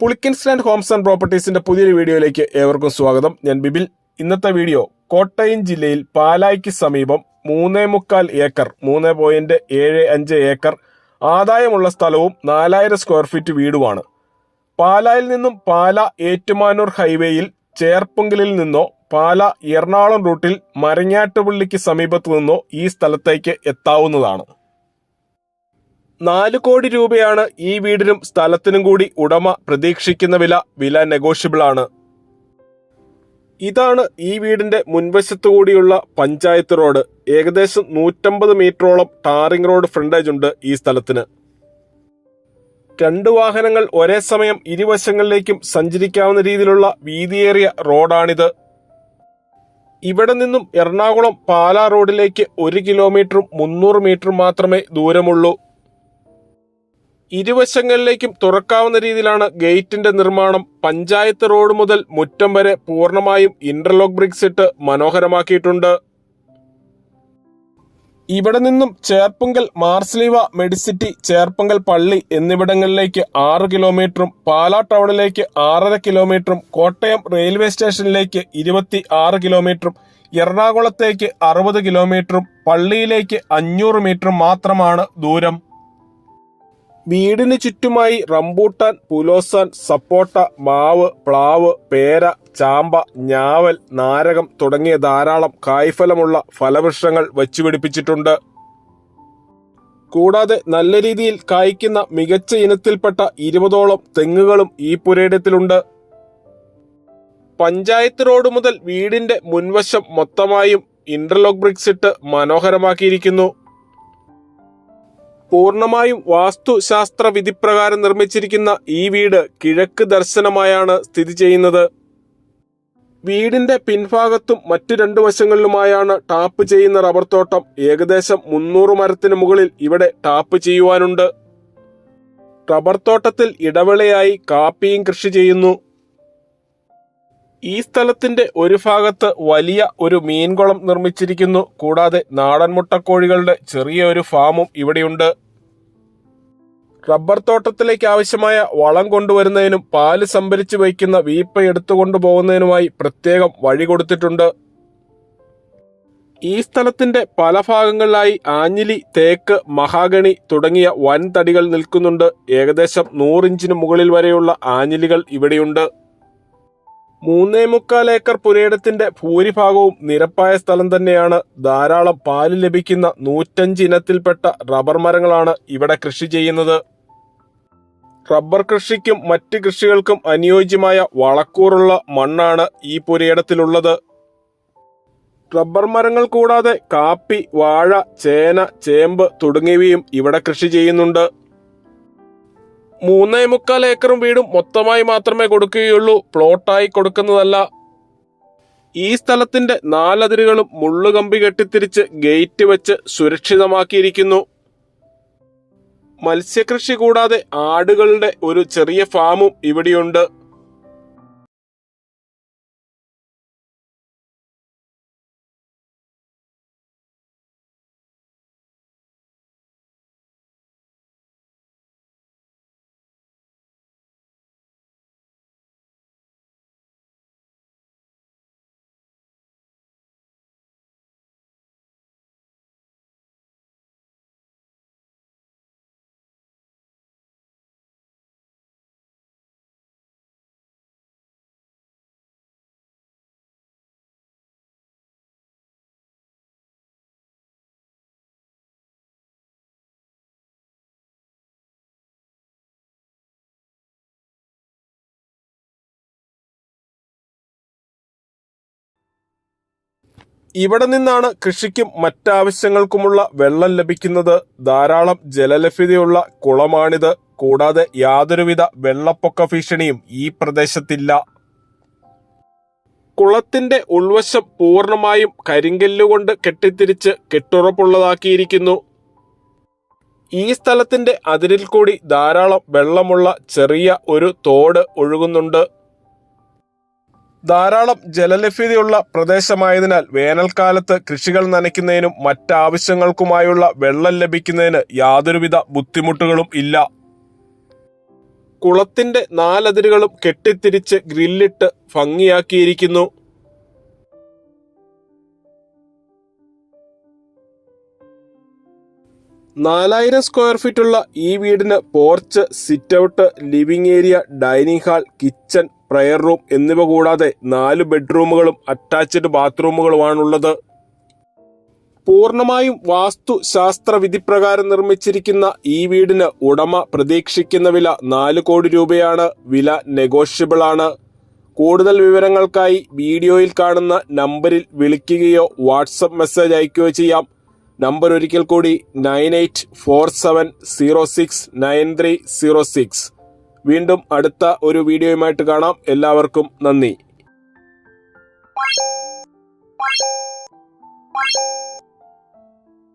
Pulickans land Holmes and പ്രോപ്പർട്ടീസിന്റെ പുതിയൊരു വീഡിയോയിലേക്ക് ഏവർക്കും സ്വാഗതം. ഞാൻ ബിബിൽ. ഇന്നത്തെ വീഡിയോ കോട്ടയം ജില്ലയിൽ പാലായ്ക്ക് സമീപം 3.25 ഏക്കർ 3.75 ഏക്കർ ആദായമുള്ള സ്ഥലവും 4000 സ്ക്വയർ ഫീറ്റ് വീടുമാണ്. പാലായിൽ നിന്നും പാല ഏറ്റുമാനൂർ ഹൈവേയിൽ ചേർപ്പുങ്കലിൽ നിന്നോ പാല എറണാകുളം റൂട്ടിൽ മരങ്ങാട്ടുപള്ളിക്ക് സമീപത്തു നിന്നോ ഈ സ്ഥലത്തേക്ക് എത്താവുന്നതാണ്. 4 കോടി രൂപയാണ് ഈ വീടിനും സ്ഥലത്തിനും കൂടി ഉടമ പ്രതീക്ഷിക്കുന്ന വില നെഗോഷ്യബിൾ ആണ്. ഇതാണ് ഈ വീടിന്റെ മുൻവശത്തു കൂടിയുള്ള പഞ്ചായത്ത് റോഡ്. ഏകദേശം 150 മീറ്ററോളം ടാറിംഗ് റോഡ് ഫ്രണ്ടേജ് ഉണ്ട് ഈ സ്ഥലത്തിന്. 2 വാഹനങ്ങൾ ഒരേ സമയം ഇരുവശങ്ങളിലേക്കും സഞ്ചരിക്കാവുന്ന രീതിയിലുള്ള വീതിയേറിയ റോഡാണിത്. ഇവിടെ നിന്നും എറണാകുളം പാലാ റോഡിലേക്ക് 1 കിലോമീറ്ററും 300 മീറ്ററും മാത്രമേ ദൂരമുള്ളൂ. ഇരുവശങ്ങളിലേക്കും തുറക്കാവുന്ന രീതിയിലാണ് ഗേറ്റിന്റെ നിർമ്മാണം. പഞ്ചായത്ത് റോഡ് മുതൽ മുറ്റം വരെ പൂർണ്ണമായും ഇന്റർലോക്ക് ബ്രിക്സ് ഇട്ട് മനോഹരമാക്കിയിട്ടുണ്ട്. ഇവിടെ നിന്നും ചേർപ്പുങ്കൽ മാർസ്ലീവ മെഡിസിറ്റി ചേർപ്പുങ്കൽ പള്ളി എന്നിവിടങ്ങളിലേക്ക് 6 കിലോമീറ്ററും പാലാ ടൗണിലേക്ക് 6.5 കിലോമീറ്ററും കോട്ടയം റെയിൽവേ സ്റ്റേഷനിലേക്ക് 26 കിലോമീറ്ററും എറണാകുളത്തേക്ക് 60 കിലോമീറ്ററും പള്ളിയിലേക്ക് 500 മീറ്ററും മാത്രമാണ് ദൂരം. വീടിന് ചുറ്റുമായി റംബൂട്ടാൻ, പുലോസാൻ, സപ്പോട്ട, മാവ്, പ്ലാവ്, പേര, ചാമ്പ, ഞാവൽ, നാരകം തുടങ്ങിയ ധാരാളം കായ്ഫലമുള്ള ഫലവൃക്ഷങ്ങൾ വച്ചുപിടിപ്പിച്ചിട്ടുണ്ട്. കൂടാതെ നല്ല രീതിയിൽ കായ്ക്കുന്ന മികച്ച ഇനത്തിൽപ്പെട്ട 20ഓളം തെങ്ങുകളും ഈ പുരയിടത്തിലുണ്ട്. പഞ്ചായത്ത് റോഡ് മുതൽ വീടിന്റെ മുൻവശം മൊത്തമായും ഇന്റർലോക്ക് ബ്രിക്സ് ഇട്ട് മനോഹരമാക്കിയിരിക്കുന്നു. പൂർണ്ണമായും വാസ്തുശാസ്ത്ര വിധിപ്രകാരം നിർമ്മിച്ചിരിക്കുന്ന ഈ വീട് കിഴക്ക് ദർശനമായാണ് സ്ഥിതി ചെയ്യുന്നത്. വീടിന്റെ പിൻഭാഗത്തും മറ്റു 2 വശങ്ങളിലുമായാണ് ടാപ്പ് ചെയ്യുന്ന റബ്ബർ തോട്ടം. ഏകദേശം 300 മരത്തിന് മുകളിൽ ഇവിടെ ടാപ്പ് ചെയ്യുവാനുണ്ട്. റബ്ബർ തോട്ടത്തിൽ ഇടവേളയായി കാപ്പിയും കൃഷി ചെയ്യുന്നു. ഈ സ്ഥലത്തിന്റെ ഒരു ഭാഗത്ത് വലിയ ഒരു മീൻകുളം നിർമ്മിച്ചിരിക്കുന്നു. കൂടാതെ നാടൻ മുട്ടക്കോഴികളുടെ ചെറിയ ഒരു ഫാമും ഇവിടെയുണ്ട്. റബ്ബർ തോട്ടത്തിലേക്ക് ആവശ്യമായ വളം കൊണ്ടുവരുന്നതിനും പാല് സംഭരിച്ചു വയ്ക്കുന്ന വീപ്പ എടുത്തുകൊണ്ടുപോകുന്നതിനുമായി പ്രത്യേകം വഴി കൊടുത്തിട്ടുണ്ട്. ഈ സ്ഥലത്തിന്റെ പല ഭാഗങ്ങളിലായി ആഞ്ഞിലി, തേക്ക്, മഹാഗണി തുടങ്ങിയ വൻ തടികൾ നിൽക്കുന്നുണ്ട്. ഏകദേശം 100 ഇഞ്ചിന് മുകളിൽ വരെയുള്ള ആഞ്ഞിലികൾ ഇവിടെയുണ്ട്. 3.25 ഏക്കർ പുരയിടത്തിന്റെ ഭൂരിഭാഗവും നിരപ്പായ സ്ഥലം തന്നെയാണ്. ധാരാളം പാല് ലഭിക്കുന്ന 105 ഇനത്തിൽപ്പെട്ട റബ്ബർ മരങ്ങളാണ് ഇവിടെ കൃഷി ചെയ്യുന്നത്. റബ്ബർ കൃഷിക്കും മറ്റ് കൃഷികൾക്കും അനുയോജ്യമായ വളക്കൂറുള്ള മണ്ണാണ് ഈ പുരയിടത്തിലുള്ളത്. റബ്ബർ മരങ്ങൾ കൂടാതെ കാപ്പി, വാഴ, ചേന, ചേമ്പ് തുടങ്ങിയവയും ഇവിടെ കൃഷി ചെയ്യുന്നുണ്ട്. 3.25 ഏക്കറും വീടും മൊത്തമായി മാത്രമേ കൊടുക്കുകയുള്ളൂ, പ്ലോട്ടായി കൊടുക്കുന്നതല്ല. ഈ സ്ഥലത്തിന്റെ 4 അതിരുകളും മുള്ളുകമ്പി കെട്ടിത്തിരിച്ച് ഗേറ്റ് വെച്ച് സുരക്ഷിതമാക്കിയിരിക്കുന്നു. മത്സ്യകൃഷി കൂടാതെ ആടുകളുടെ ഒരു ചെറിയ ഫാമും ഇവിടെയുണ്ട്. ഇവിടെ നിന്നാണ് കൃഷിക്കും മറ്റാവശ്യങ്ങൾക്കുമുള്ള വെള്ളം ലഭിക്കുന്നത്. ധാരാളം ജലലഭ്യതയുള്ള കുളമാണിത്. കൂടാതെ യാതൊരുവിധ വെള്ളപ്പൊക്ക ഭീഷണിയും ഈ പ്രദേശത്തില്ല. കുളത്തിന്റെ ഉൾവശം പൂർണ്ണമായും കരിങ്കല്ലുകൊണ്ട് കെട്ടിത്തിരിച്ച് കെട്ടുറപ്പുള്ളതാക്കിയിരിക്കുന്നു. ഈ സ്ഥലത്തിന്റെ അതിരിൽ കൂടി ധാരാളം വെള്ളമുള്ള ചെറിയ ഒരു തോട് ഒഴുകുന്നുണ്ട്. ധാരാളം ജലലഭ്യതയുള്ള പ്രദേശമായതിനാൽ വേനൽക്കാലത്ത് കൃഷികൾ നനയ്ക്കുന്നതിനും മറ്റാവശ്യങ്ങൾക്കുമായുള്ള വെള്ളം ലഭിക്കുന്നതിന് യാതൊരുവിധ ബുദ്ധിമുട്ടുകളും ഇല്ല. കുളത്തിന്റെ 4 അതിരുകളും കെട്ടിത്തിരിച്ച് ഗ്രില്ലിട്ട് ഭംഗിയാക്കിയിരിക്കുന്നു. 4000 സ്ക്വയർ ഫീറ്റുള്ള ഈ വീടിന് porch, sit out, living area, dining hall, kitchen, prayer room എന്നിവ കൂടാതെ 4 ബെഡ്റൂമുകളും അറ്റാച്ച്ഡ് ബാത്റൂമുകളുമാണുള്ളത്. പൂർണ്ണമായും വാസ്തു ശാസ്ത്ര വിധിപ്രകാരം നിർമ്മിച്ചിരിക്കുന്ന ഈ വീടിന് ഉടമ പ്രതീക്ഷിക്കുന്ന വില 4 കോടി രൂപയാണ്. വില നെഗോഷ്യബിൾ ആണ്. കൂടുതൽ വിവരങ്ങൾക്കായി വീഡിയോയിൽ കാണുന്ന നമ്പറിൽ വിളിക്കുകയോ വാട്സപ്പ് മെസ്സേജ് അയക്കുകയോ ചെയ്യാം. നമ്പർ ഒരിക്കൽ കൂടി 9847069306. വീണ്ടും അടുത്ത ഒരു വീഡിയോയുമായിട്ട് കാണാം. എല്ലാവർക്കും നന്ദി.